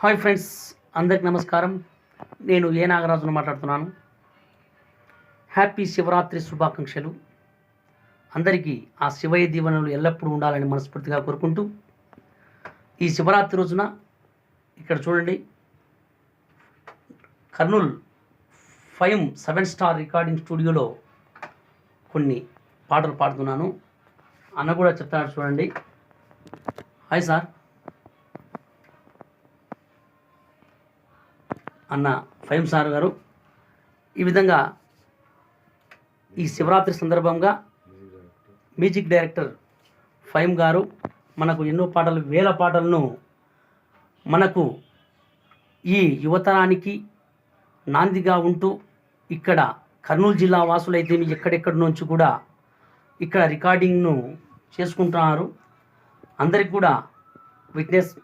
Hi friends, అందరికి నమస్కారం. నేను ఏ నాగరాజును మాట్లాడుతున్నాను. హ్యాపీ శివరాత్రి శుభాకాంక్షలు. అందరికీ ఆ శివయ్య దీవెనలు ఎల్లప్పుడూ ఉండాలని మనస్ఫూర్తిగా కోరుకుంటూ, ఈ శివరాత్రి రోజున ఇక్కడ చూడండి, కర్నూలు 7 స్టార్ రికార్డింగ్ స్టూడియోలో కొన్ని పాటలు పాడుతున్నాను. అన్న కూడా చెప్తాడు, చూడండి. Hi sir. అన్న ఫైమ్ సార్ గారు ఈ విధంగా ఈ శివరాత్రి సందర్భంగా మ్యూజిక్ డైరెక్టర్ ఫైమ్ గారు మనకు ఎన్నో పాటలు, వేల పాటలను మనకు ఈ యువతరానికి నాందిగా ఉంటూ ఇక్కడ కర్నూలు జిల్లా వాసులైతే ఎక్కడెక్కడి నుంచి కూడా ఇక్కడ రికార్డింగ్ను చేసుకుంటున్నారు. అందరికి కూడా విట్నెస్